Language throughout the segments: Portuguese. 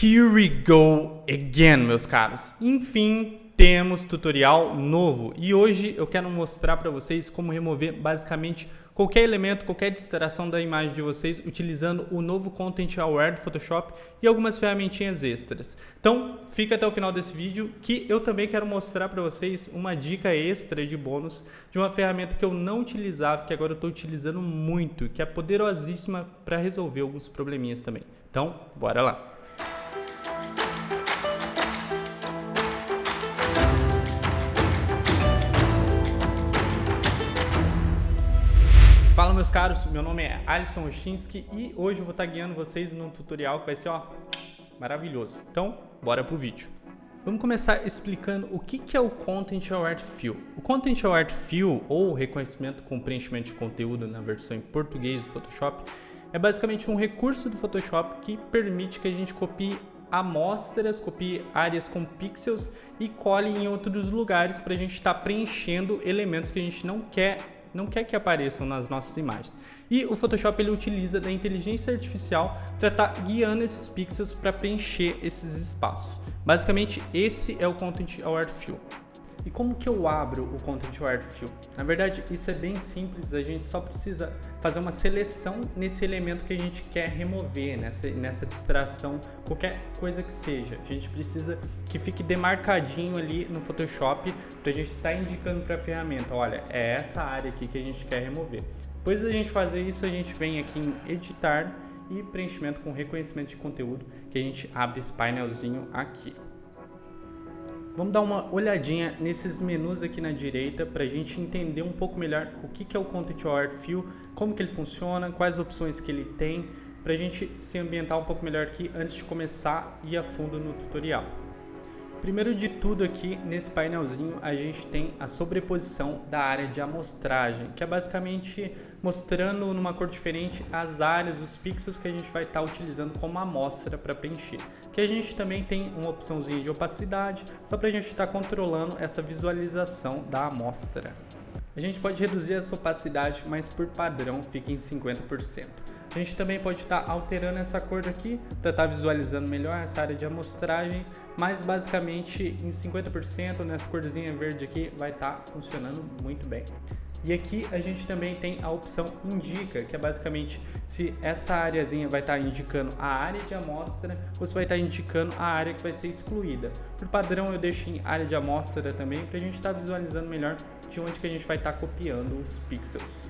Here we go again, meus caros. Enfim, temos tutorial novo e hoje eu quero mostrar para vocês como remover basicamente qualquer elemento, qualquer distração da imagem de vocês utilizando o novo Content Aware do Photoshop e algumas ferramentinhas extras. Então, fica até o final desse vídeo que eu também quero mostrar para vocês uma dica extra de bônus de uma ferramenta que eu não utilizava, que agora eu estou utilizando muito, que é poderosíssima para resolver alguns probleminhas também. Então, bora lá! Fala, meus caros, meu nome é Alisson Rochinski e hoje eu vou estar guiando vocês num tutorial que vai ser maravilhoso. Então, bora pro vídeo. Vamos começar explicando o que é o Content Aware Fill. O Content Aware Fill, ou reconhecimento com preenchimento de conteúdo na versão em português do Photoshop, é basicamente um recurso do Photoshop que permite que a gente copie amostras, copie áreas com pixels e cole em outros lugares para a gente estar preenchendo elementos que a gente não quer que apareçam nas nossas imagens. E o Photoshop ele utiliza da inteligência artificial para estar guiando esses pixels para preencher esses espaços. Basicamente, esse é o Content Aware Fill. E como que eu abro o Content Aware Fill? Na verdade, isso é bem simples, a gente só precisa fazer uma seleção nesse elemento que a gente quer remover, nessa distração, qualquer coisa que seja. A gente precisa que fique demarcadinho ali no Photoshop para a gente estar indicando para a ferramenta, olha, é essa área aqui que a gente quer remover. Depois da gente fazer isso, a gente vem aqui em editar e preenchimento com reconhecimento de conteúdo, que a gente abre esse painelzinho aqui. Vamos dar uma olhadinha nesses menus aqui na direita para a gente entender um pouco melhor o que é o Content Aware Fill, como que ele funciona, quais opções que ele tem, para a gente se ambientar um pouco melhor aqui antes de começar a ir a fundo no tutorial. Primeiro de tudo aqui nesse painelzinho a gente tem a sobreposição da área de amostragem, que é basicamente mostrando numa cor diferente as áreas, os pixels que a gente vai estar utilizando como amostra para preencher. Que a gente também tem uma opçãozinha de opacidade, só para a gente estar controlando essa visualização da amostra. A gente pode reduzir essa opacidade, mas por padrão fica em 50%. A gente também pode estar alterando essa cor daqui para estar visualizando melhor essa área de amostragem, mas basicamente em 50% nessa corzinha verde aqui vai estar funcionando muito bem. E aqui a gente também tem a opção indica, que é basicamente se essa areazinha vai estar indicando a área de amostra ou se vai estar indicando a área que vai ser excluída. Por padrão eu deixo em área de amostra também para a gente estar visualizando melhor de onde que a gente vai estar copiando os pixels.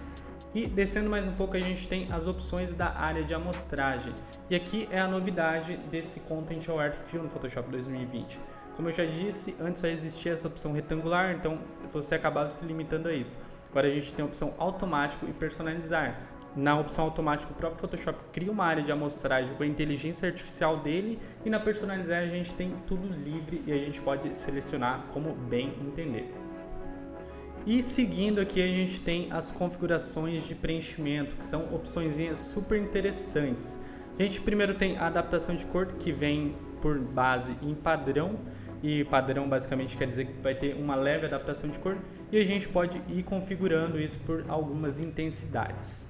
E descendo mais um pouco a gente tem as opções da área de amostragem. E aqui é a novidade desse Content Aware Fill no Photoshop 2020. Como eu já disse, antes só existia essa opção retangular, então você acabava se limitando a isso. Agora a gente tem a opção automático e personalizar. Na opção automático, o próprio Photoshop cria uma área de amostragem com a inteligência artificial dele e na personalizar a gente tem tudo livre e a gente pode selecionar como bem entender. E seguindo aqui a gente tem as configurações de preenchimento, que são opçõezinhas super interessantes. A gente primeiro tem a adaptação de cor, que vem por base em padrão, e padrão basicamente quer dizer que vai ter uma leve adaptação de cor, e a gente pode ir configurando isso por algumas intensidades.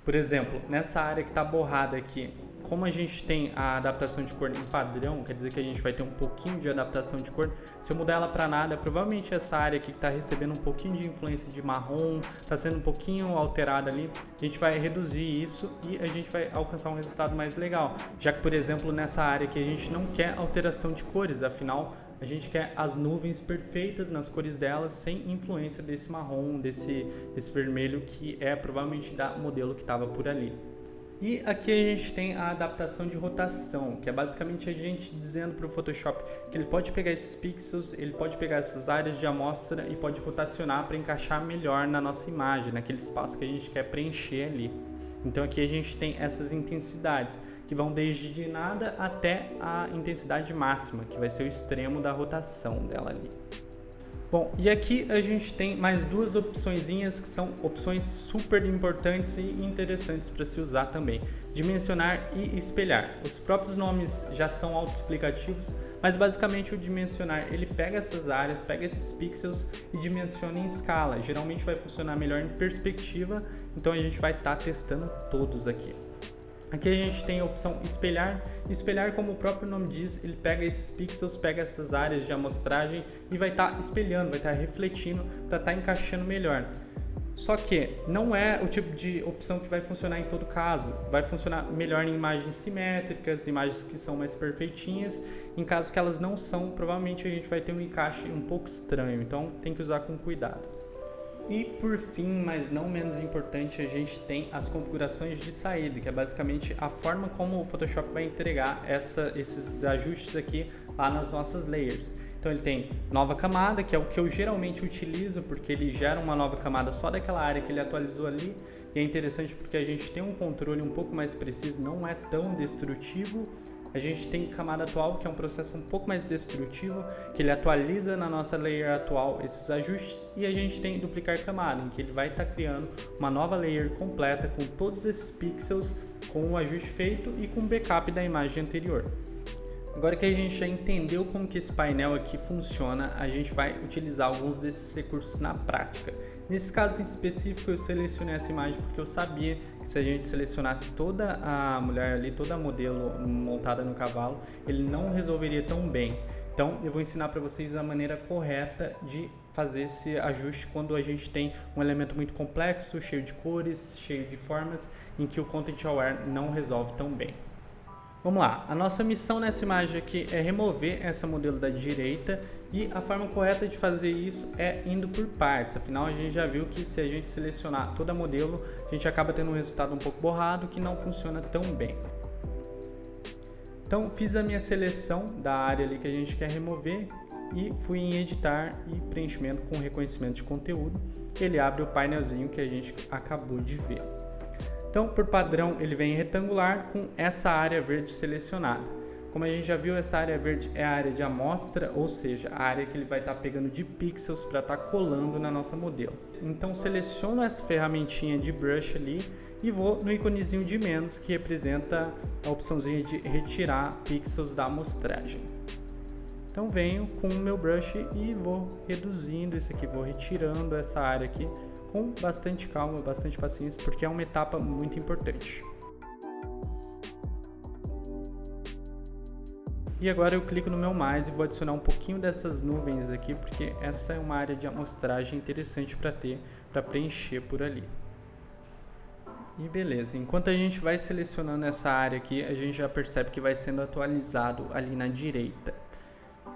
Por exemplo, nessa área que está borrada aqui, como a gente tem a adaptação de cor em padrão, quer dizer que a gente vai ter um pouquinho de adaptação de cor. Se eu mudar ela para nada, provavelmente essa área aqui que está recebendo um pouquinho de influência de marrom, está sendo um pouquinho alterada ali, a gente vai reduzir isso e a gente vai alcançar um resultado mais legal. Já que, por exemplo, nessa área aqui a gente não quer alteração de cores, afinal a gente quer as nuvens perfeitas nas cores delas, sem influência desse marrom, desse vermelho que é provavelmente da modelo que estava por ali. E aqui a gente tem a adaptação de rotação, que é basicamente a gente dizendo para o Photoshop que ele pode pegar esses pixels, ele pode pegar essas áreas de amostra e pode rotacionar para encaixar melhor na nossa imagem, naquele espaço que a gente quer preencher ali. Então aqui a gente tem essas intensidades, que vão desde nada até a intensidade máxima, que vai ser o extremo da rotação dela ali. Bom, e aqui a gente tem mais duas opçõezinhas que são opções super importantes e interessantes para se usar também. Dimensionar e espelhar. Os próprios nomes já são autoexplicativos, mas basicamente o dimensionar, ele pega essas áreas, pega esses pixels e dimensiona em escala. Geralmente vai funcionar melhor em perspectiva, então a gente vai estar testando todos aqui. Aqui a gente tem a opção espelhar. Espelhar, como o próprio nome diz, ele pega esses pixels, pega essas áreas de amostragem e vai estar espelhando, vai estar refletindo para estar encaixando melhor. Só que não é o tipo de opção que vai funcionar em todo caso. Vai funcionar melhor em imagens simétricas, imagens que são mais perfeitinhas. Em casos que elas não são, provavelmente a gente vai ter um encaixe um pouco estranho. Então tem que usar com cuidado. E por fim, mas não menos importante, a gente tem as configurações de saída, que é basicamente a forma como o Photoshop vai entregar esses ajustes aqui lá nas nossas layers. Então ele tem nova camada, que é o que eu geralmente utilizo, porque ele gera uma nova camada só daquela área que ele atualizou ali. E é interessante porque a gente tem um controle um pouco mais preciso, não é tão destrutivo. A gente tem camada atual, que é um processo um pouco mais destrutivo, que ele atualiza na nossa layer atual esses ajustes. E a gente tem duplicar camada, em que ele vai estar criando uma nova layer completa com todos esses pixels, com o ajuste feito e com backup da imagem anterior. Agora que a gente já entendeu como que esse painel aqui funciona, a gente vai utilizar alguns desses recursos na prática. Nesse caso em específico, eu selecionei essa imagem porque eu sabia que se a gente selecionasse toda a mulher ali, toda a modelo montada no cavalo, ele não resolveria tão bem. Então eu vou ensinar para vocês a maneira correta de fazer esse ajuste quando a gente tem um elemento muito complexo, cheio de cores, cheio de formas, em que o Content Aware não resolve tão bem. Vamos lá, a nossa missão nessa imagem aqui é remover essa modelo da direita e a forma correta de fazer isso é indo por partes. Afinal, a gente já viu que se a gente selecionar toda a modelo, a gente acaba tendo um resultado um pouco borrado que não funciona tão bem. Então, fiz a minha seleção da área ali que a gente quer remover e fui em editar e preenchimento com reconhecimento de conteúdo. Ele abre o painelzinho que a gente acabou de ver. Então, por padrão, ele vem retangular com essa área verde selecionada. Como a gente já viu, essa área verde é a área de amostra, ou seja, a área que ele vai estar pegando de pixels para estar colando na nossa modelo. Então, seleciono essa ferramentinha de brush ali e vou no íconezinho de menos, que representa a opçãozinha de retirar pixels da amostragem. Então, venho com o meu brush e vou reduzindo isso aqui, vou retirando essa área aqui com bastante calma, bastante paciência, porque é uma etapa muito importante. E agora eu clico no meu mais e vou adicionar um pouquinho dessas nuvens aqui, porque essa é uma área de amostragem interessante para ter, para preencher por ali. E beleza, enquanto a gente vai selecionando essa área aqui, a gente já percebe que vai sendo atualizado ali na direita.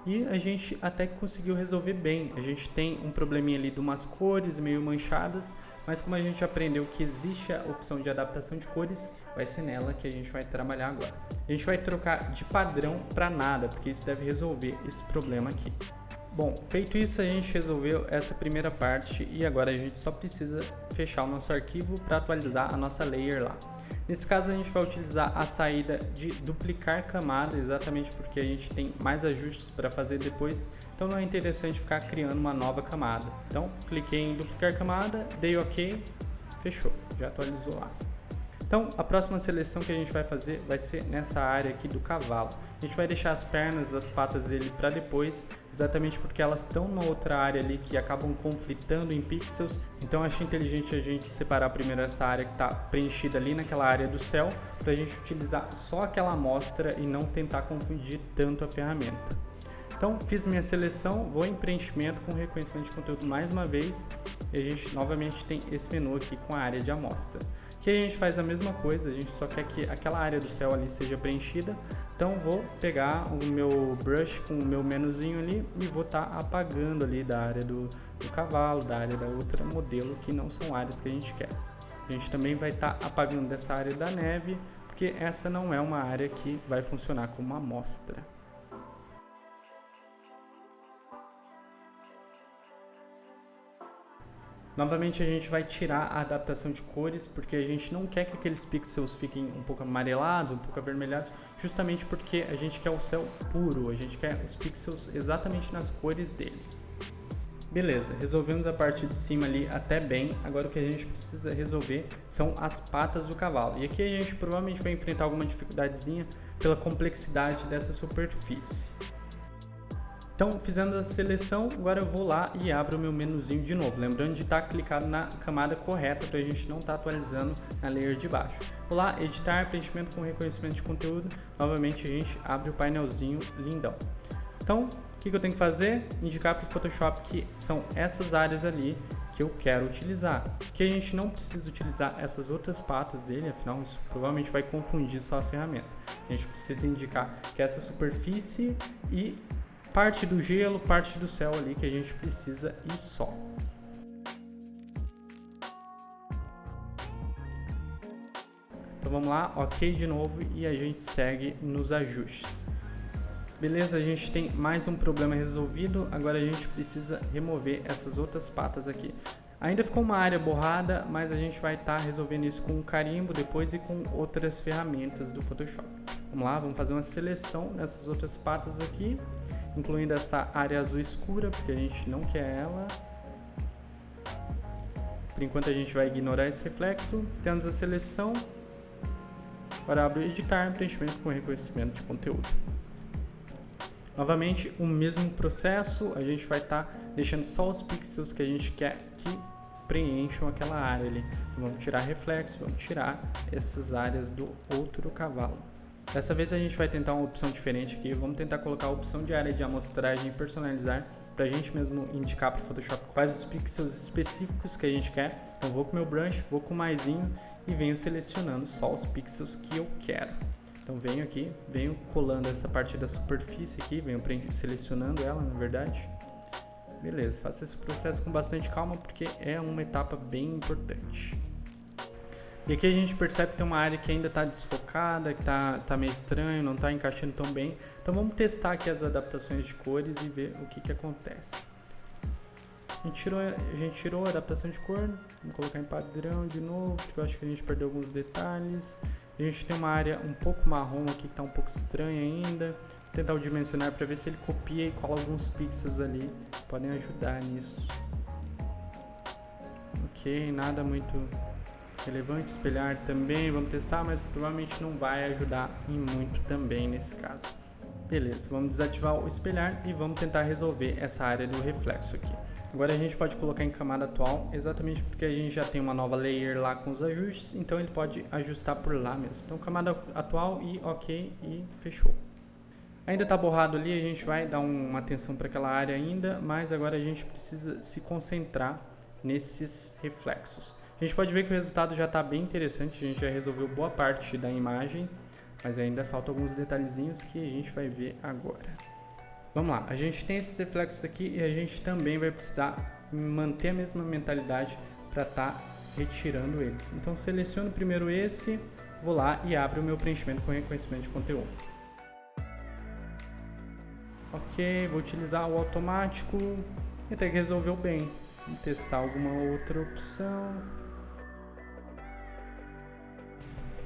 E a gente até que conseguiu resolver bem. A gente tem um probleminha ali de umas cores meio manchadas, mas como a gente aprendeu que existe a opção de adaptação de cores, vai ser nela que a gente vai trabalhar agora. A gente vai trocar de padrão para nada, porque isso deve resolver esse problema aqui. Bom, feito isso, a gente resolveu essa primeira parte e agora a gente só precisa fechar o nosso arquivo para atualizar a nossa layer lá. Nesse caso, a gente vai utilizar a saída de duplicar camada, exatamente porque a gente tem mais ajustes para fazer depois, então não é interessante ficar criando uma nova camada. Então, cliquei em duplicar camada, dei OK, fechou, já atualizou lá. Então, a próxima seleção que a gente vai fazer vai ser nessa área aqui do cavalo. A gente vai deixar as pernas, as patas dele para depois, exatamente porque elas estão na outra área ali que acabam conflitando em pixels. Então, eu achei inteligente a gente separar primeiro essa área que está preenchida ali naquela área do céu, para a gente utilizar só aquela amostra e não tentar confundir tanto a ferramenta. Então, fiz minha seleção, vou em preenchimento com reconhecimento de conteúdo mais uma vez e a gente novamente tem esse menu aqui com a área de amostra. Aqui a gente faz a mesma coisa, a gente só quer que aquela área do céu ali seja preenchida, então vou pegar o meu brush com o meu menuzinho ali e vou estar apagando ali da área do cavalo, da área da outra modelo, que não são áreas que a gente quer. A gente também vai estar apagando dessa área da neve, porque essa não é uma área que vai funcionar como uma amostra. Novamente a gente vai tirar a adaptação de cores, porque a gente não quer que aqueles pixels fiquem um pouco amarelados, um pouco avermelhados, justamente porque a gente quer o céu puro, a gente quer os pixels exatamente nas cores deles. Beleza, resolvemos a parte de cima ali até bem, agora o que a gente precisa resolver são as patas do cavalo. E aqui a gente provavelmente vai enfrentar alguma dificuldadezinha pela complexidade dessa superfície. Então, fazendo a seleção, agora eu vou lá e abro o meu menuzinho de novo. Lembrando de estar clicado na camada correta para a gente não estar atualizando na layer de baixo. Vou lá, editar, preenchimento com reconhecimento de conteúdo. Novamente a gente abre o painelzinho lindão. Então, o que eu tenho que fazer? Indicar para o Photoshop que são essas áreas ali que eu quero utilizar. Que a gente não precisa utilizar essas outras patas dele, afinal isso provavelmente vai confundir só a ferramenta. A gente precisa indicar que essa superfície e parte do gelo, parte do céu ali que a gente precisa e só. Então vamos lá, ok de novo e a gente segue nos ajustes. Beleza, a gente tem mais um problema resolvido, agora a gente precisa remover essas outras patas aqui. Ainda ficou uma área borrada, mas a gente vai estar resolvendo isso com um carimbo depois e com outras ferramentas do Photoshop. Vamos lá, vamos fazer uma seleção dessas outras patas aqui, incluindo essa área azul escura, porque a gente não quer ela. Por enquanto a gente vai ignorar esse reflexo. Temos a seleção. Agora abro editar, preenchimento com reconhecimento de conteúdo. Novamente, o mesmo processo, a gente vai estar deixando só os pixels que a gente quer que preencham aquela área ali. Então, vamos tirar reflexo, vamos tirar essas áreas do outro cavalo. Dessa vez a gente vai tentar uma opção diferente aqui, vamos tentar colocar a opção de área de amostragem e personalizar para a gente mesmo indicar para o Photoshop quais os pixels específicos que a gente quer. Então vou com o meu brush, vou com o maisinho e venho selecionando só os pixels que eu quero. Então venho aqui, venho colando essa parte da superfície aqui, venho selecionando ela na verdade. Beleza, faça esse processo com bastante calma porque é uma etapa bem importante. E aqui a gente percebe que tem uma área que ainda está desfocada, que tá meio estranho, não está encaixando tão bem. Então vamos testar aqui as adaptações de cores e ver o que acontece. A gente tirou a adaptação de cor, vamos colocar em padrão de novo, porque eu acho que a gente perdeu alguns detalhes. A gente tem uma área um pouco marrom aqui que está um pouco estranha ainda. Vou tentar o dimensionar para ver se ele copia e cola alguns pixels ali, podem ajudar nisso. Ok, nada muito relevante, espelhar também, vamos testar, mas provavelmente não vai ajudar em muito também nesse caso. Beleza, vamos desativar o espelhar e vamos tentar resolver essa área do reflexo aqui. Agora a gente pode colocar em camada atual, exatamente porque a gente já tem uma nova layer lá com os ajustes, então ele pode ajustar por lá mesmo. Então camada atual e ok e fechou. Ainda está borrado ali, a gente vai dar uma atenção para aquela área ainda, mas agora a gente precisa se concentrar nesses reflexos. A gente pode ver que o resultado já está bem interessante, a gente já resolveu boa parte da imagem, mas ainda faltam alguns detalhezinhos que a gente vai ver agora. Vamos lá, a gente tem esses reflexos aqui e a gente também vai precisar manter a mesma mentalidade para estar retirando eles. Então seleciono primeiro esse, vou lá e abro o meu preenchimento com reconhecimento de conteúdo. Ok, vou utilizar o automático e até que resolveu bem. Vamos testar alguma outra opção.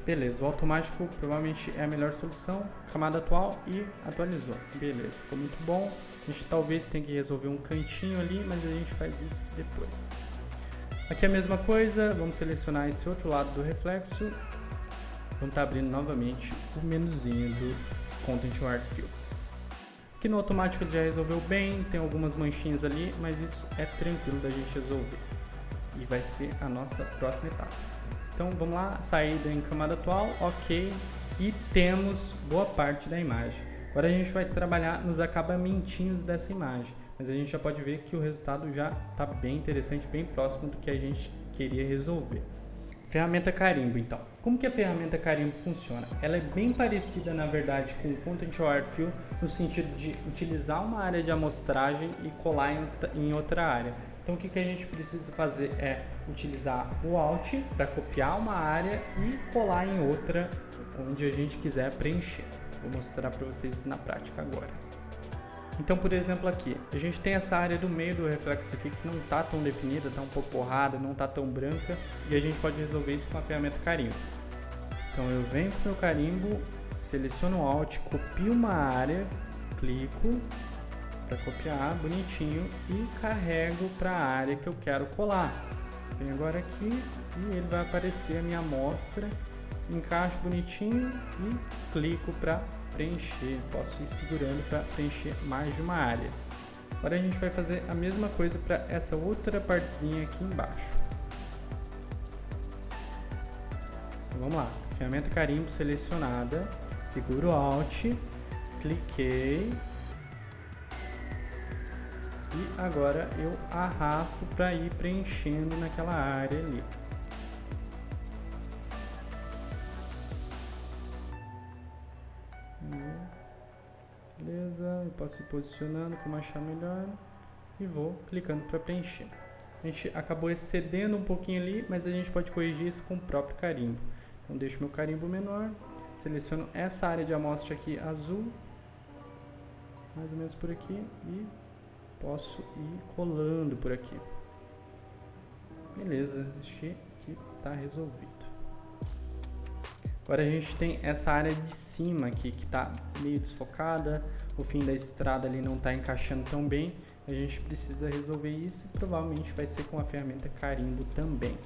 Beleza, o automático provavelmente é a melhor solução. Camada atual e atualizou. Beleza, ficou muito bom. A gente talvez tenha que resolver um cantinho ali, mas a gente faz isso depois. Aqui é a mesma coisa, vamos selecionar esse outro lado do reflexo. Vamos estar abrindo novamente o menuzinho do Content Aware Fill. Aqui no automático ele já resolveu bem, tem algumas manchinhas ali, mas isso é tranquilo da gente resolver. E vai ser a nossa próxima etapa. Então vamos lá, saída em camada atual, ok, e temos boa parte da imagem. Agora a gente vai trabalhar nos acabamentinhos dessa imagem, mas a gente já pode ver que o resultado já está bem interessante, bem próximo do que a gente queria resolver. Ferramenta Carimbo, então. Como que a ferramenta Carimbo funciona? Ela é bem parecida, na verdade, com o Content Aware Fill, no sentido de utilizar uma área de amostragem e colar em outra área. Então, o que a gente precisa fazer é utilizar o Alt para copiar uma área e colar em outra, onde a gente quiser preencher. Vou mostrar para vocês na prática agora. Então, por exemplo, aqui, a gente tem essa área do meio do reflexo aqui que não está tão definida, está um pouco borrada, não está tão branca, e a gente pode resolver isso com a ferramenta Carimbo. Então, eu venho com o meu carimbo, seleciono o Alt, copio uma área, clico para copiar, bonitinho, e carrego para a área que eu quero colar. Venho agora aqui e ele vai aparecer a minha amostra, encaixo bonitinho e clico para preencher, posso ir segurando para preencher mais de uma área. Agora a gente vai fazer a mesma coisa para essa outra partezinha aqui embaixo. Então, vamos lá, ferramenta carimbo selecionada, seguro Alt, cliquei e agora eu arrasto para ir preenchendo naquela área ali. Beleza, eu posso ir posicionando como achar melhor e vou clicando para preencher. A gente acabou excedendo um pouquinho ali, mas a gente pode corrigir isso com o próprio carimbo. Então deixo meu carimbo menor, seleciono essa área de amostra aqui azul, mais ou menos por aqui, e posso ir colando por aqui. Beleza, acho que aqui está resolvido. Agora a gente tem essa área de cima aqui que está meio desfocada, o fim da estrada ali não está encaixando tão bem, a gente precisa resolver isso e provavelmente vai ser com a ferramenta carimbo também.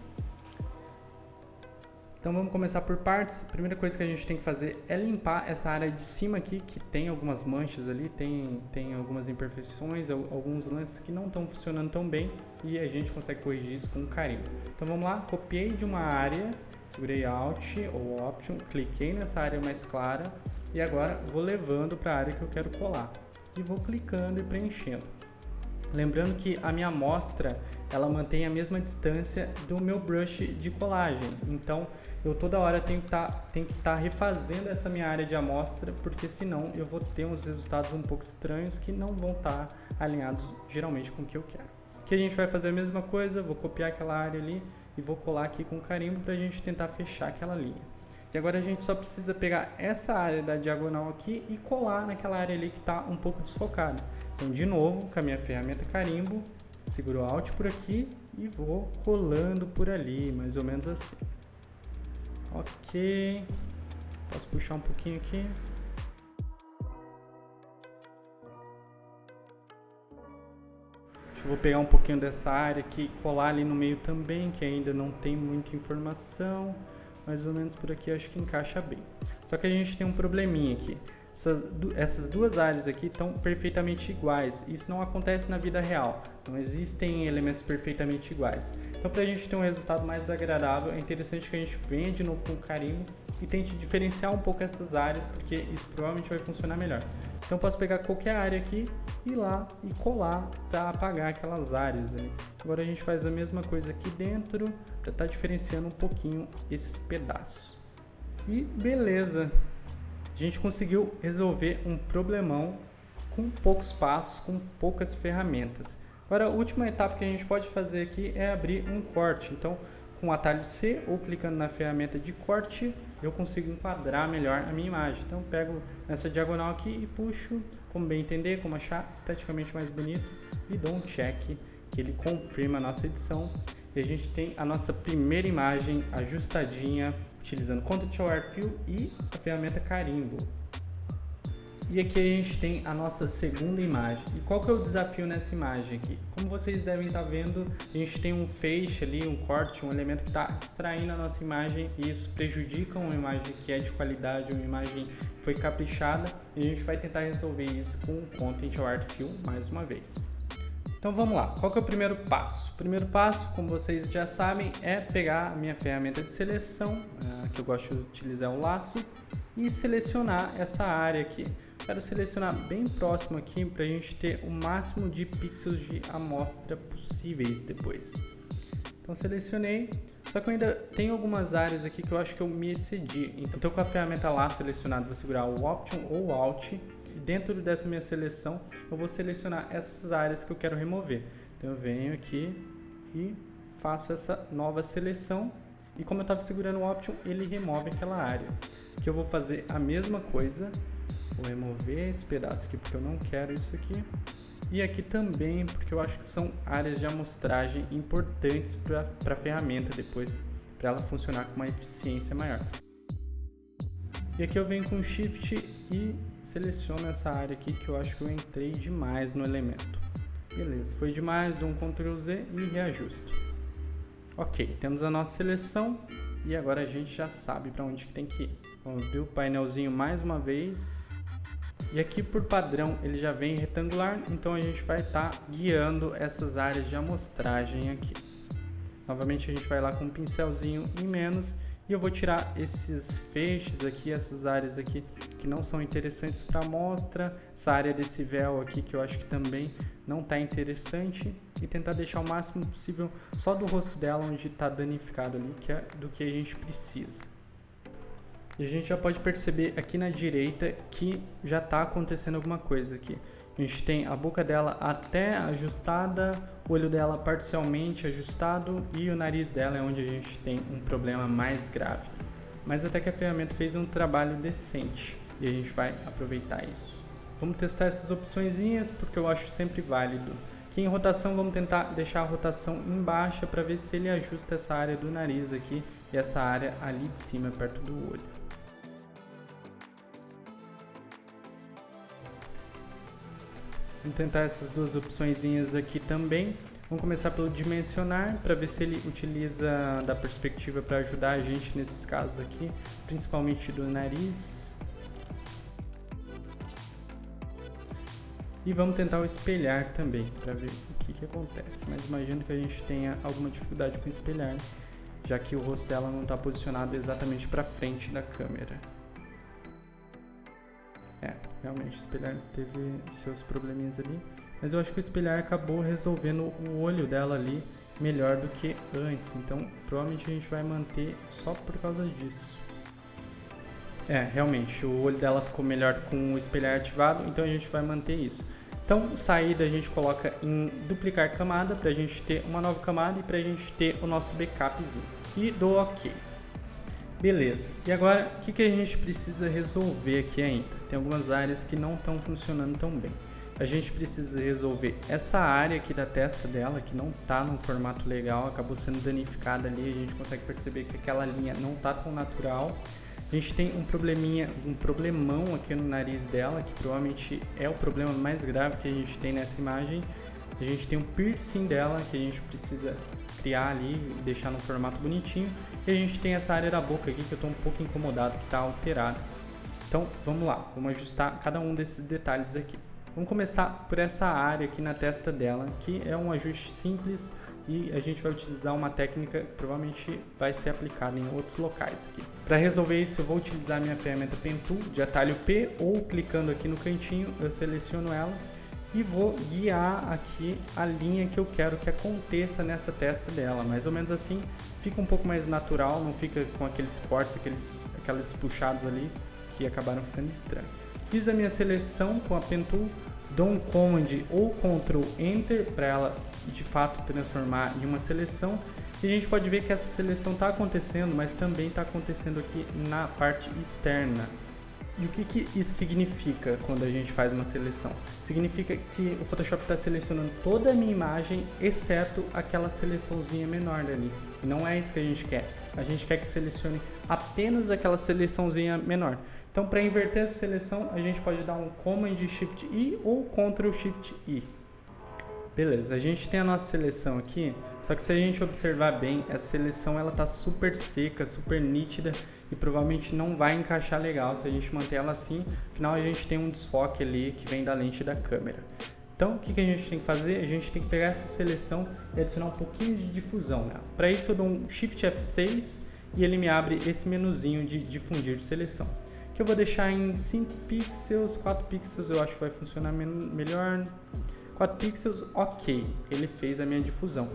Então vamos começar por partes. A primeira coisa que a gente tem que fazer é limpar essa área de cima aqui, que tem algumas manchas ali, tem algumas imperfeições, alguns lances que não estão funcionando tão bem e a gente consegue corrigir isso com carimbo. Então vamos lá, copiei de uma área, segurei Alt ou Option, cliquei nessa área mais clara e agora vou levando para a área que eu quero colar e vou clicando e preenchendo. Lembrando que a minha amostra ela mantém a mesma distância do meu brush de colagem, então eu toda hora tenho que estar refazendo essa minha área de amostra, porque senão eu vou ter uns resultados um pouco estranhos que não vão estar alinhados geralmente com o que eu quero. Aqui a gente vai fazer a mesma coisa, vou copiar aquela área ali e vou colar aqui com carimbo para a gente tentar fechar aquela linha. E agora a gente só precisa pegar essa área da diagonal aqui e colar naquela área ali que está um pouco desfocada. Então, de novo, com a minha ferramenta carimbo, seguro Alt por aqui e vou colando por ali, mais ou menos assim. Ok, posso puxar um pouquinho aqui. Eu vou pegar um pouquinho dessa área aqui e colar ali no meio também, que ainda não tem muita informação. Mais ou menos por aqui acho que encaixa bem. Só que a gente tem um probleminha aqui. Essas duas áreas aqui estão perfeitamente iguais. Isso não acontece na vida real. Não existem elementos perfeitamente iguais. Então, para a gente ter um resultado mais agradável, é interessante que a gente venha de novo com o carimbo e tente diferenciar um pouco essas áreas, porque isso provavelmente vai funcionar melhor. Então, posso pegar qualquer área aqui, ir lá e colar para apagar aquelas áreas ali. Agora a gente faz a mesma coisa aqui dentro, para estar diferenciando um pouquinho esses pedaços. E beleza! A gente conseguiu resolver um problemão com poucos passos, com poucas ferramentas. Agora, a última etapa que a gente pode fazer aqui é abrir um corte. Então, com o atalho C ou clicando na ferramenta de corte, eu consigo enquadrar melhor a minha imagem. Então, eu pego nessa diagonal aqui e puxo, como bem entender, como achar esteticamente mais bonito, e dou um check, que ele confirma a nossa edição. E a gente tem a nossa primeira imagem ajustadinha, utilizando Content Aware Fill e a ferramenta carimbo. E aqui a gente tem a nossa segunda imagem. E qual que é o desafio nessa imagem aqui? Como vocês devem estar vendo, a gente tem um feixe ali, um corte, um elemento que está distraindo a nossa imagem e isso prejudica uma imagem que é de qualidade, uma imagem que foi caprichada. E a gente vai tentar resolver isso com o Content Aware Fill mais uma vez. Então vamos lá, qual que é o primeiro passo? O primeiro passo, como vocês já sabem, é pegar a minha ferramenta de seleção, que eu gosto de utilizar o laço, e selecionar essa área aqui. Quero selecionar bem próximo aqui para a gente ter o máximo de pixels de amostra possíveis depois. Então selecionei, só que eu ainda tenho algumas áreas aqui que eu acho que eu me excedi. Então com a ferramenta laço selecionada, vou segurar o Option ou Alt. E dentro dessa minha seleção, eu vou selecionar essas áreas que eu quero remover. Então eu venho aqui e faço essa nova seleção. E como eu estava segurando o Option, ele remove aquela área. Aqui eu vou fazer a mesma coisa. Vou remover esse pedaço aqui porque eu não quero isso aqui. E aqui também porque eu acho que são áreas de amostragem importantes para a ferramenta depois, para ela funcionar com uma eficiência maior. E aqui eu venho com Shift e seleciono essa área aqui que eu acho que eu entrei demais no elemento. Beleza, foi demais, dou um Ctrl Z e reajusto. Ok, temos a nossa seleção e agora a gente já sabe para onde que tem que ir. Vamos abrir o painelzinho mais uma vez E aqui por padrão ele já vem retangular, então a gente vai estar guiando essas áreas de amostragem aqui. Novamente a gente vai lá com um pincelzinho em menos e eu vou tirar esses feixes aqui, essas áreas aqui que não são interessantes para a amostra, essa área desse véu aqui que eu acho que também não está interessante, e tentar deixar o máximo possível só do rosto dela onde está danificado ali, que é do que a gente precisa. E a gente já pode perceber aqui na direita que já está acontecendo alguma coisa aqui. A gente tem a boca dela até ajustada, o olho dela parcialmente ajustado e o nariz dela é onde a gente tem um problema mais grave. Mas até que a ferramenta fez um trabalho decente e a gente vai aproveitar isso. Vamos testar essas opçõezinhas porque eu acho sempre válido. Aqui em rotação vamos tentar deixar a rotação em baixa para ver se ele ajusta essa área do nariz aqui e essa área ali de cima perto do olho. Vamos tentar essas duas opçõezinhas aqui também. Vamos começar pelo dimensionar para ver se ele utiliza da perspectiva para ajudar a gente nesses casos aqui, principalmente do nariz. E vamos tentar o espelhar também para ver o que acontece. Mas imagino que a gente tenha alguma dificuldade com o espelhar, já que o rosto dela não está posicionado exatamente para frente da câmera. Realmente o espelhar teve seus probleminhas ali, mas eu acho que o espelhar acabou resolvendo o olho dela ali melhor do que antes, então provavelmente a gente vai manter só por causa disso. Realmente o olho dela ficou melhor com o espelhar ativado, então a gente vai manter isso. Então saída a gente coloca em duplicar camada para a gente ter uma nova camada e para a gente ter o nosso backupzinho. E dou OK. Beleza, e agora o que a gente precisa resolver aqui ainda? Tem algumas áreas que não estão funcionando tão bem. A gente precisa resolver essa área aqui da testa dela, que não está num formato legal, acabou sendo danificada ali, a gente consegue perceber que aquela linha não está tão natural. A gente tem um problemão aqui no nariz dela, que provavelmente é o problema mais grave que a gente tem nessa imagem. A gente tem um piercing dela, que a gente precisa criar ali, deixar no formato bonitinho. E a gente tem essa área da boca aqui que eu estou um pouco incomodado, que está alterada. Então vamos lá, vamos ajustar cada um desses detalhes aqui. Vamos começar por essa área aqui na testa dela, que é um ajuste simples e a gente vai utilizar uma técnica que provavelmente vai ser aplicada em outros locais aqui. Para resolver isso eu vou utilizar a minha ferramenta Pen Tool de atalho P, ou clicando aqui no cantinho eu seleciono ela e vou guiar aqui a linha que eu quero que aconteça nessa testa dela, mais ou menos assim. Fica um pouco mais natural, não fica com aqueles cortes, aqueles puxados ali que acabaram ficando estranhos. Fiz a minha seleção com a Pen Tool, dou um Command ou Ctrl Enter para ela de fato transformar em uma seleção. E a gente pode ver que essa seleção está acontecendo, mas também está acontecendo aqui na parte externa. E o que isso significa quando a gente faz uma seleção? Significa que o Photoshop está selecionando toda a minha imagem, exceto aquela seleçãozinha menor dali. E não é isso que a gente quer. A gente quer que selecione apenas aquela seleçãozinha menor. Então, para inverter essa seleção, a gente pode dar um Command Shift I ou Ctrl Shift I. Beleza, a gente tem a nossa seleção aqui, só que se a gente observar bem, essa seleção ela tá super seca, super nítida e provavelmente não vai encaixar legal se a gente manter ela assim, afinal a gente tem um desfoque ali que vem da lente da câmera. Então o que a gente tem que fazer? A gente tem que pegar essa seleção e adicionar um pouquinho de difusão nela. Para isso eu dou um Shift F6 e ele me abre esse menuzinho de difundir de seleção, que eu vou deixar em 5 pixels, 4 pixels eu acho que vai funcionar melhor. 4 pixels, ok, ele fez a minha difusão.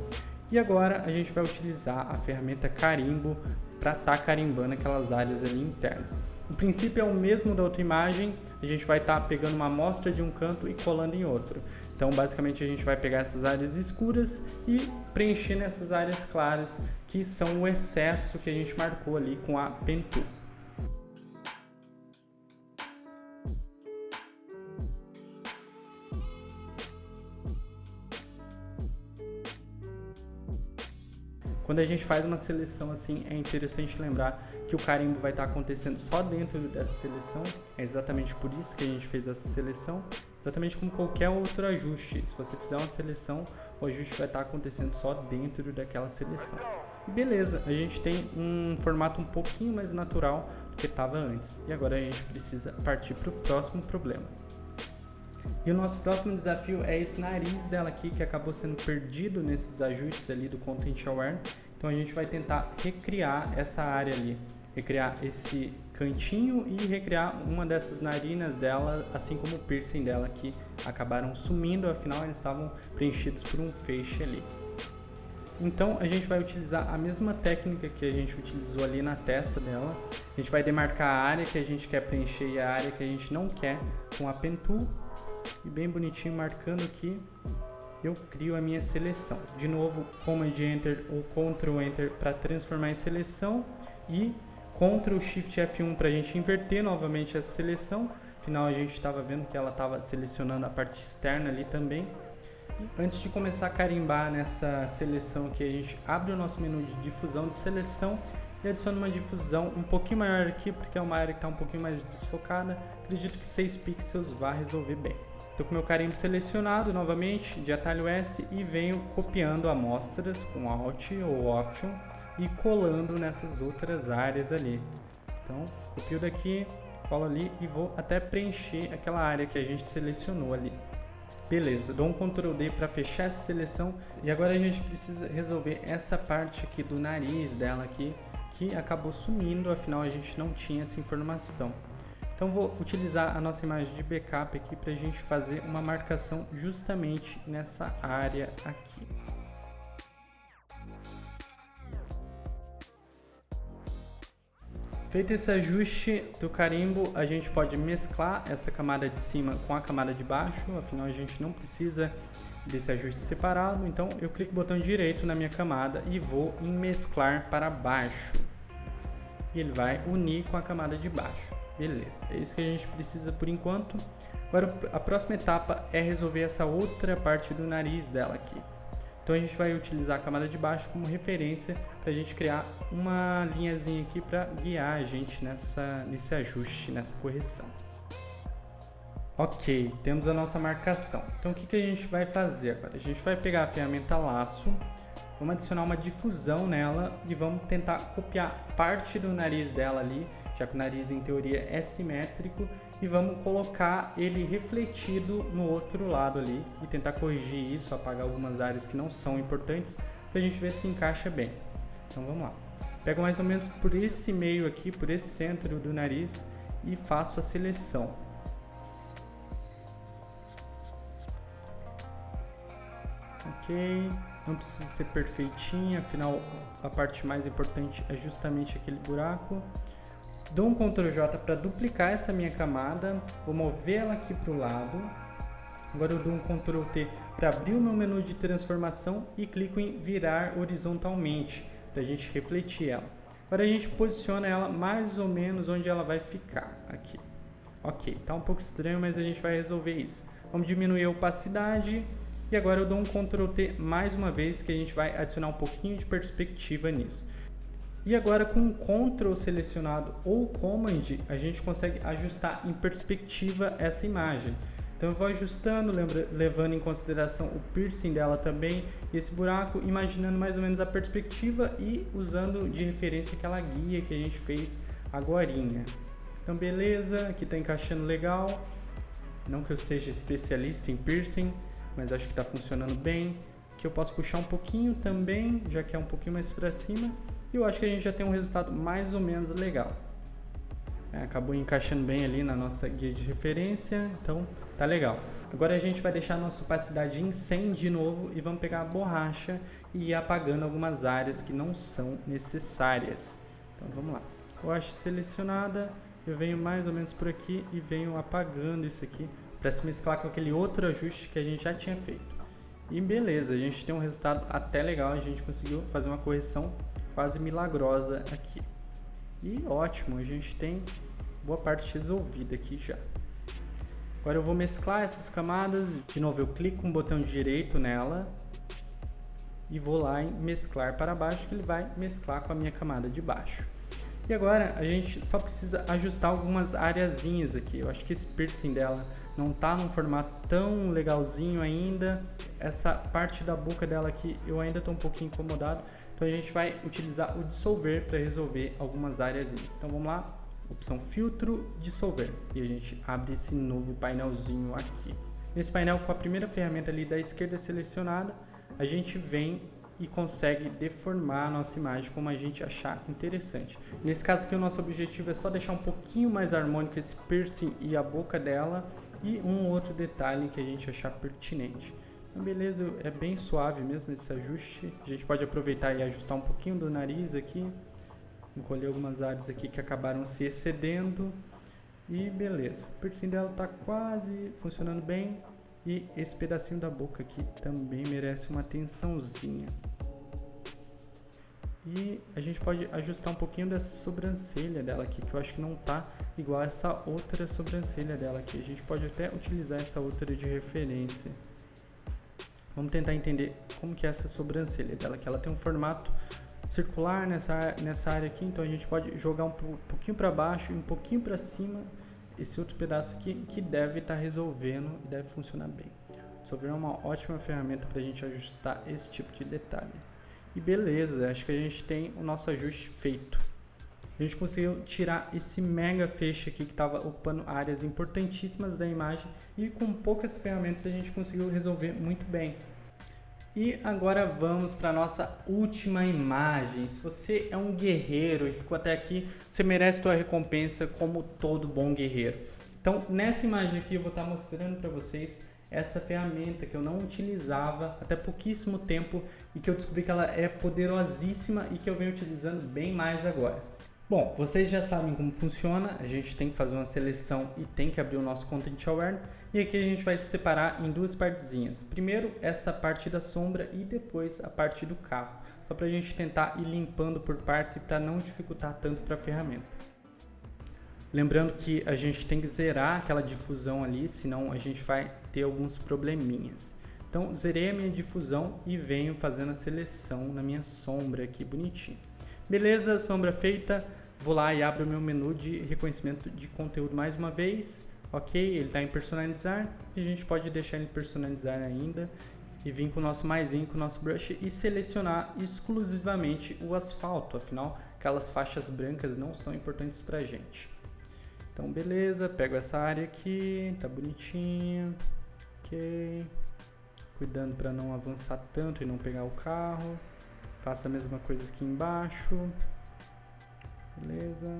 E agora a gente vai utilizar a ferramenta carimbo para estar carimbando aquelas áreas ali internas. O princípio é o mesmo da outra imagem, a gente vai estar pegando uma amostra de um canto e colando em outro. Então basicamente a gente vai pegar essas áreas escuras e preencher nessas áreas claras, que são o excesso que a gente marcou ali com a Pen Tool. Quando a gente faz uma seleção assim, é interessante lembrar que o carimbo vai estar acontecendo só dentro dessa seleção. É exatamente por isso que a gente fez essa seleção, exatamente como qualquer outro ajuste. Se você fizer uma seleção, o ajuste vai estar acontecendo só dentro daquela seleção. E beleza, a gente tem um formato um pouquinho mais natural do que estava antes. E agora a gente precisa partir para o próximo problema. E o nosso próximo desafio é esse nariz dela aqui, que acabou sendo perdido nesses ajustes ali do Content Aware. Então a gente vai tentar recriar essa área ali, recriar esse cantinho e recriar uma dessas narinas dela, assim como o piercing dela, que acabaram sumindo, afinal eles estavam preenchidos por um feixe ali. Então a gente vai utilizar a mesma técnica que a gente utilizou ali na testa dela. A gente vai demarcar a área que a gente quer preencher e a área que a gente não quer com a Pen Tool. E bem bonitinho marcando aqui, eu crio a minha seleção. De novo, Command Enter ou Ctrl Enter para transformar em seleção e Ctrl Shift F1 para a gente inverter novamente essa seleção. Afinal, a gente estava vendo que ela estava selecionando a parte externa ali também. Antes de começar a carimbar nessa seleção aqui, a gente abre o nosso menu de difusão de seleção e adiciona uma difusão um pouquinho maior aqui, porque é uma área que está um pouquinho mais desfocada. Acredito que 6 pixels vai resolver bem. Estou com meu carimbo selecionado novamente, de atalho S, e venho copiando amostras com Alt ou Option e colando nessas outras áreas ali. Então, copio daqui, colo ali e vou até preencher aquela área que a gente selecionou ali. Beleza, dou um Ctrl D para fechar essa seleção e agora a gente precisa resolver essa parte aqui do nariz dela aqui, que acabou sumindo, afinal a gente não tinha essa informação. Então vou utilizar a nossa imagem de backup aqui para a gente fazer uma marcação justamente nessa área aqui. Feito esse ajuste do carimbo, a gente pode mesclar essa camada de cima com a camada de baixo, afinal a gente não precisa desse ajuste separado. Então eu clico o botão direito na minha camada e vou em mesclar para baixo. E ele vai unir com a camada de baixo. Beleza, é isso que a gente precisa por enquanto. Agora a próxima etapa é resolver essa outra parte do nariz dela aqui. Então a gente vai utilizar a camada de baixo como referência para a gente criar uma linhazinha aqui para guiar a gente nesse ajuste, nessa correção. Ok, temos a nossa marcação. Então o que a gente vai fazer agora? A gente vai pegar a ferramenta laço, vamos adicionar uma difusão nela e vamos tentar copiar parte do nariz dela ali, já que o nariz em teoria é simétrico, e vamos colocar ele refletido no outro lado ali e tentar corrigir isso, apagar algumas áreas que não são importantes para a gente ver se encaixa bem. Então vamos lá. Pego mais ou menos por esse meio aqui, por esse centro do nariz e faço a seleção. Ok, não precisa ser perfeitinha, afinal a parte mais importante é justamente aquele buraco. Dou um Ctrl J para duplicar essa minha camada, vou mover ela aqui para o lado. Agora eu dou um Ctrl T para abrir o meu menu de transformação e clico em virar horizontalmente, para a gente refletir ela. Agora a gente posiciona ela mais ou menos onde ela vai ficar, aqui. Ok, tá um pouco estranho, mas a gente vai resolver isso. Vamos diminuir a opacidade e agora eu dou um Ctrl T mais uma vez, que a gente vai adicionar um pouquinho de perspectiva nisso. E agora com o Ctrl selecionado ou Command, a gente consegue ajustar em perspectiva essa imagem. Então eu vou ajustando, levando em consideração o piercing dela também, e esse buraco, imaginando mais ou menos a perspectiva e usando de referência aquela guia que a gente fez agorinha. Então beleza, aqui está encaixando legal. Não que eu seja especialista em piercing, mas acho que está funcionando bem. Aqui eu posso puxar um pouquinho também, já que é um pouquinho mais para cima. E eu acho que a gente já tem um resultado mais ou menos legal. Acabou encaixando bem ali na nossa guia de referência, então tá legal. Agora a gente vai deixar a nossa opacidade em 100 de novo e vamos pegar a borracha e ir apagando algumas áreas que não são necessárias. Então vamos lá. Borracha selecionada, eu venho mais ou menos por aqui e venho apagando isso aqui para se mesclar com aquele outro ajuste que a gente já tinha feito. E beleza, a gente tem um resultado até legal, a gente conseguiu fazer uma correção quase milagrosa aqui. E ótimo, a gente tem boa parte resolvida aqui já. Agora eu vou mesclar essas camadas. De novo eu clico com o botão direito nela e vou lá em mesclar para baixo, que ele vai mesclar com a minha camada de baixo. E agora a gente só precisa ajustar algumas areazinhas aqui. Eu acho que esse piercing dela não está num formato tão legalzinho ainda. Essa parte da boca dela aqui eu ainda estou um pouquinho incomodado. Então a gente vai utilizar o dissolver para resolver algumas areazinhas. Então vamos lá, opção filtro, dissolver. E a gente abre esse novo painelzinho aqui. Nesse painel, com a primeira ferramenta ali da esquerda selecionada, a gente vem e consegue deformar a nossa imagem como a gente achar interessante. Nesse caso aqui, o nosso objetivo é só deixar um pouquinho mais harmônico esse piercing e a boca dela e um outro detalhe que a gente achar pertinente. Então, beleza, é bem suave mesmo esse ajuste. A gente pode aproveitar e ajustar um pouquinho do nariz aqui, encolher algumas áreas aqui que acabaram se excedendo e beleza. O piercing dela está quase funcionando bem. E esse pedacinho da boca aqui também merece uma atençãozinha. E a gente pode ajustar um pouquinho dessa sobrancelha dela aqui, que eu acho que não tá igual a essa outra sobrancelha dela aqui. A gente pode até utilizar essa outra de referência. Vamos tentar entender como que é essa sobrancelha dela, que ela tem um formato circular nessa área aqui, então a gente pode jogar um pouquinho para baixo e um pouquinho para cima esse outro pedaço aqui que deve estar resolvendo e deve funcionar bem. O Solver é uma ótima ferramenta para a gente ajustar esse tipo de detalhe. E beleza, acho que a gente tem o nosso ajuste feito. A gente conseguiu tirar esse mega feixe aqui que estava ocupando áreas importantíssimas da imagem e com poucas ferramentas a gente conseguiu resolver muito bem. E agora vamos para a nossa última imagem. Se você é um guerreiro e ficou até aqui, você merece sua recompensa como todo bom guerreiro. Então, nessa imagem aqui eu vou estar mostrando para vocês essa ferramenta que eu não utilizava até pouquíssimo tempo e que eu descobri que ela é poderosíssima e que eu venho utilizando bem mais agora. Bom, vocês já sabem como funciona, a gente tem que fazer uma seleção e tem que abrir o nosso Content Aware, e aqui a gente vai se separar em duas partezinhas. Primeiro essa parte da sombra e depois a parte do carro, só para a gente tentar ir limpando por partes e para não dificultar tanto para a ferramenta. Lembrando que a gente tem que zerar aquela difusão ali, senão a gente vai ter alguns probleminhas. Então zerei a minha difusão e venho fazendo a seleção na minha sombra aqui bonitinho. Beleza, sombra feita, vou lá e abro o meu menu de reconhecimento de conteúdo mais uma vez. Ok, ele está em personalizar e a gente pode deixar ele personalizar ainda e vir com o nosso maisinho, com o nosso brush e selecionar exclusivamente o asfalto, afinal aquelas faixas brancas não são importantes pra gente. Então beleza, pego essa área aqui, tá bonitinha, ok, cuidando para não avançar tanto e não pegar o carro. Faço a mesma coisa aqui embaixo, beleza,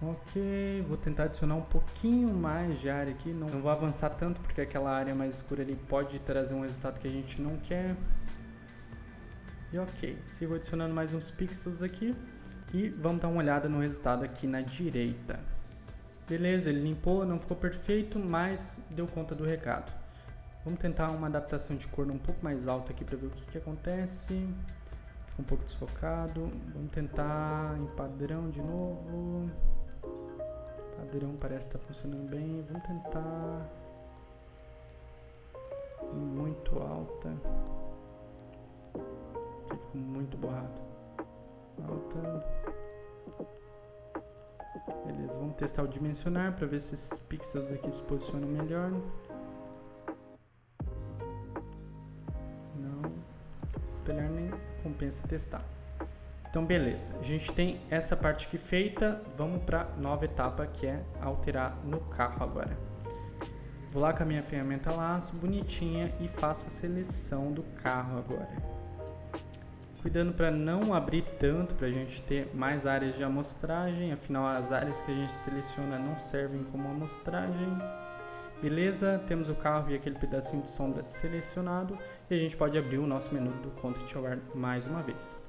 ok, vou tentar adicionar um pouquinho mais de área aqui, não vou avançar tanto porque aquela área mais escura ali pode trazer um resultado que a gente não quer, e ok, sigo adicionando mais uns pixels aqui e vamos dar uma olhada no resultado aqui na direita. Beleza, ele limpou, não ficou perfeito, mas deu conta do recado. Vamos tentar uma adaptação de cor um pouco mais alta aqui para ver o que acontece. Fica um pouco desfocado. Vamos tentar em padrão de novo. Padrão parece estar funcionando bem. Vamos tentar muito alta. Aqui ficou muito borrado. Alta. Beleza, vamos testar o dimensionar para ver se esses pixels aqui se posicionam melhor. Espelhar nem compensa testar. Então beleza, a gente tem essa parte aqui feita, vamos para a nova etapa que é alterar no carro agora. Vou lá com a minha ferramenta laço, bonitinha, e faço a seleção do carro agora. Cuidando para não abrir tanto, para a gente ter mais áreas de amostragem, afinal as áreas que a gente seleciona não servem como amostragem. Beleza, temos o carro e aquele pedacinho de sombra selecionado e a gente pode abrir o nosso menu do Content Aware mais uma vez.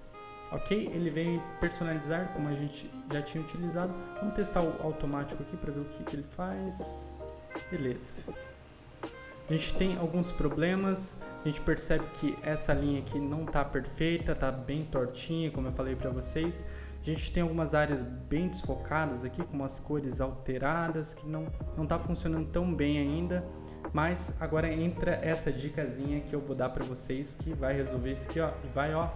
Ok, ele vem personalizar como a gente já tinha utilizado. Vamos testar o automático aqui para ver o que ele faz. Beleza. A gente tem alguns problemas, a gente percebe que essa linha aqui não está perfeita, está bem tortinha, como eu falei para vocês. A gente tem algumas áreas bem desfocadas aqui, com umas cores alteradas, que não está funcionando tão bem ainda. Mas agora entra essa dicasinha que eu vou dar para vocês, que vai resolver isso aqui, ó, e vai, ó,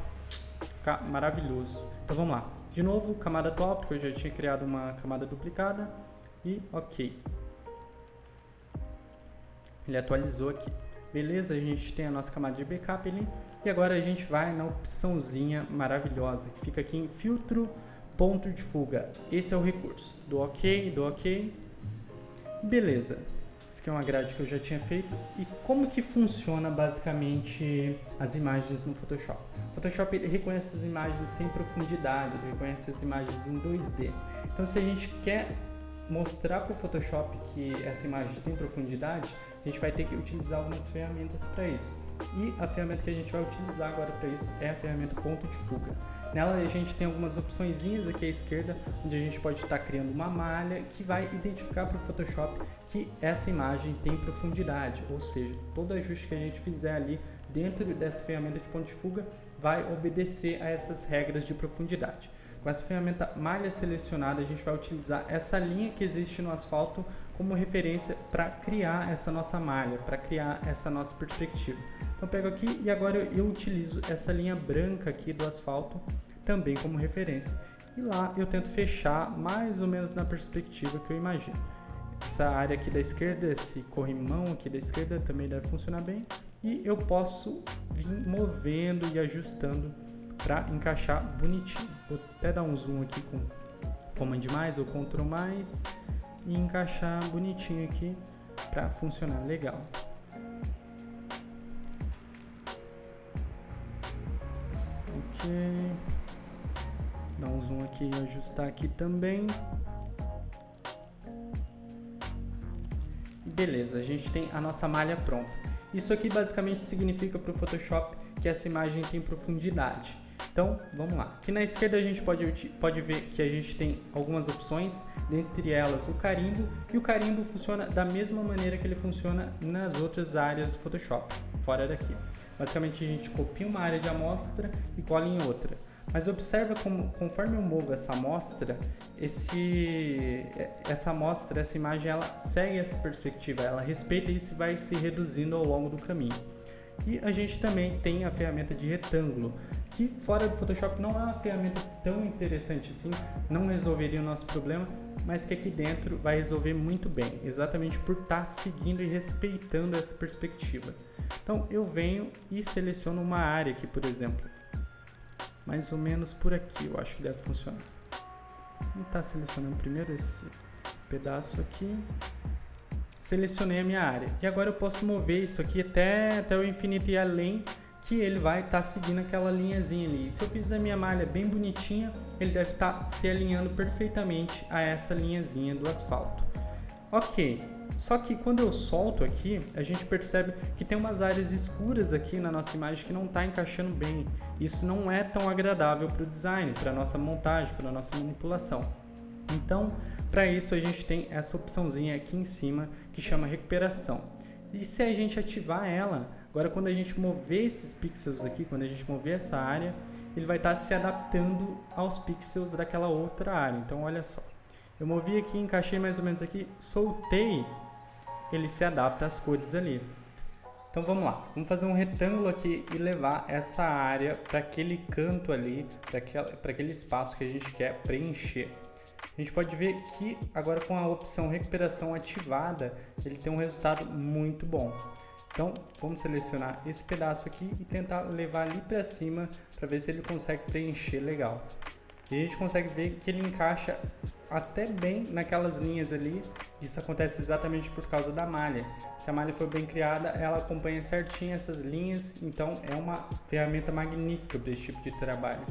ficar maravilhoso. Então vamos lá. De novo, camada atual, porque eu já tinha criado uma camada duplicada. E ok. Ele atualizou aqui. Beleza, a gente tem a nossa camada de backup ali. E agora a gente vai na opçãozinha maravilhosa, que fica aqui em filtro, ponto de fuga. Esse é o recurso. Do ok. Beleza, isso aqui é uma grade que eu já tinha feito. E como que funciona basicamente as imagens no Photoshop? O Photoshop ele reconhece as imagens sem profundidade, ele reconhece as imagens em 2D. Então se a gente quer mostrar para o Photoshop que essa imagem tem profundidade, a gente vai ter que utilizar algumas ferramentas para isso. E a ferramenta que a gente vai utilizar agora para isso é a ferramenta ponto de fuga. Nela a gente tem algumas opçõezinhas aqui à esquerda, onde a gente pode estar criando uma malha que vai identificar para o Photoshop que essa imagem tem profundidade, ou seja, todo ajuste que a gente fizer ali dentro dessa ferramenta de ponto de fuga vai obedecer a essas regras de profundidade. Com essa ferramenta malha selecionada, a gente vai utilizar essa linha que existe no asfalto como referência para criar essa nossa malha, para criar essa nossa perspectiva. Então eu pego aqui e agora eu utilizo essa linha branca aqui do asfalto também como referência. E lá eu tento fechar mais ou menos na perspectiva que eu imagino. Essa área aqui da esquerda, esse corrimão aqui da esquerda também deve funcionar bem. E eu posso vir movendo e ajustando para encaixar bonitinho. Vou até dar um zoom aqui com Command mais ou Ctrl mais e encaixar bonitinho aqui para funcionar legal. Ok. Dar um zoom aqui e ajustar aqui também. E beleza, a gente tem a nossa malha pronta. Isso aqui basicamente significa para o Photoshop que essa imagem tem profundidade. Então, vamos lá. Aqui na esquerda a gente pode ver que a gente tem algumas opções, dentre elas o carimbo, e o carimbo funciona da mesma maneira que ele funciona nas outras áreas do Photoshop, fora daqui. Basicamente a gente copia uma área de amostra e cola em outra. Mas observa como, conforme eu movo essa amostra, essa imagem, ela segue essa perspectiva, ela respeita isso e vai se reduzindo ao longo do caminho. E a gente também tem a ferramenta de retângulo, que fora do Photoshop não é uma ferramenta tão interessante assim, não resolveria o nosso problema, mas que aqui dentro vai resolver muito bem, exatamente por estar seguindo e respeitando essa perspectiva. Então eu venho e seleciono uma área aqui, por exemplo, mais ou menos por aqui, eu acho que deve funcionar. Vamos estar selecionando primeiro esse pedaço aqui. Selecionei a minha área. E agora eu posso mover isso aqui até o infinito e além, que ele vai estar seguindo aquela linhazinha ali. Se eu fizer a minha malha bem bonitinha, ele deve estar se alinhando perfeitamente a essa linhazinha do asfalto. Ok, só que quando eu solto aqui, a gente percebe que tem umas áreas escuras aqui na nossa imagem que não está encaixando bem. Isso não é tão agradável para o design, para a nossa montagem, para a nossa manipulação. Então, para isso a gente tem essa opçãozinha aqui em cima que chama recuperação. E se a gente ativar ela, agora quando a gente mover esses pixels aqui, quando a gente mover essa área, ele vai estar se adaptando aos pixels daquela outra área. Então olha só, eu movi aqui, encaixei mais ou menos aqui, soltei, ele se adapta às cores ali. Então vamos lá, vamos fazer um retângulo aqui e levar essa área para aquele canto ali, para aquele espaço que a gente quer preencher. A gente pode ver que agora com a opção recuperação ativada, ele tem um resultado muito bom. Então vamos selecionar esse pedaço aqui e tentar levar ali para cima para ver se ele consegue preencher legal. E a gente consegue ver que ele encaixa até bem naquelas linhas ali. Isso acontece exatamente por causa da malha. Se a malha for bem criada, ela acompanha certinho essas linhas, então é uma ferramenta magnífica para esse tipo de trabalho.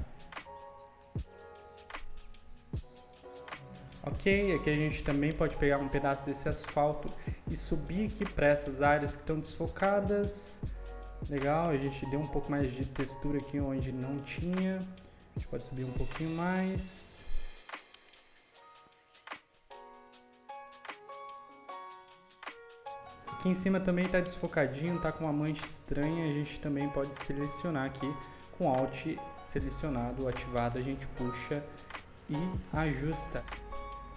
Ok, aqui a gente também pode pegar um pedaço desse asfalto e subir aqui para essas áreas que estão desfocadas. Legal, a gente deu um pouco mais de textura aqui onde não tinha. A gente pode subir um pouquinho mais. Aqui em cima também está desfocadinho, está com uma mancha estranha. A gente também pode selecionar aqui com Alt selecionado, ativado, a gente puxa e ajusta.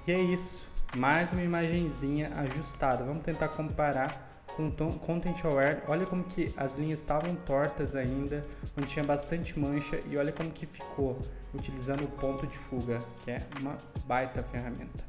E é isso, mais uma imagenzinha ajustada. Vamos tentar comparar com o Content Aware. Olha como que as linhas estavam tortas ainda, onde tinha bastante mancha, e olha como que ficou utilizando o ponto de fuga, que é uma baita ferramenta.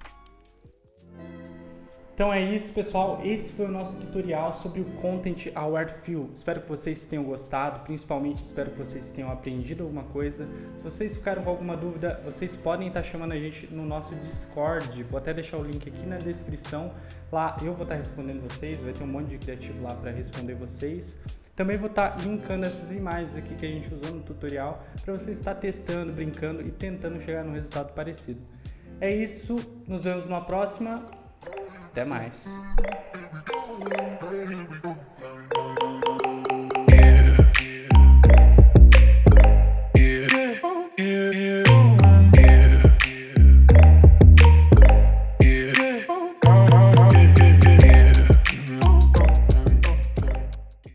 Então é isso, pessoal. Esse foi o nosso tutorial sobre o Content Aware Fill. Espero que vocês tenham gostado, principalmente espero que vocês tenham aprendido alguma coisa. Se vocês ficaram com alguma dúvida, vocês podem estar chamando a gente no nosso Discord. Vou até deixar o link aqui na descrição. Lá eu vou estar respondendo vocês, vai ter um monte de criativo lá para responder vocês. Também vou estar linkando essas imagens aqui que a gente usou no tutorial para você estar testando, brincando e tentando chegar num resultado parecido. É isso, nos vemos numa próxima. Até mais.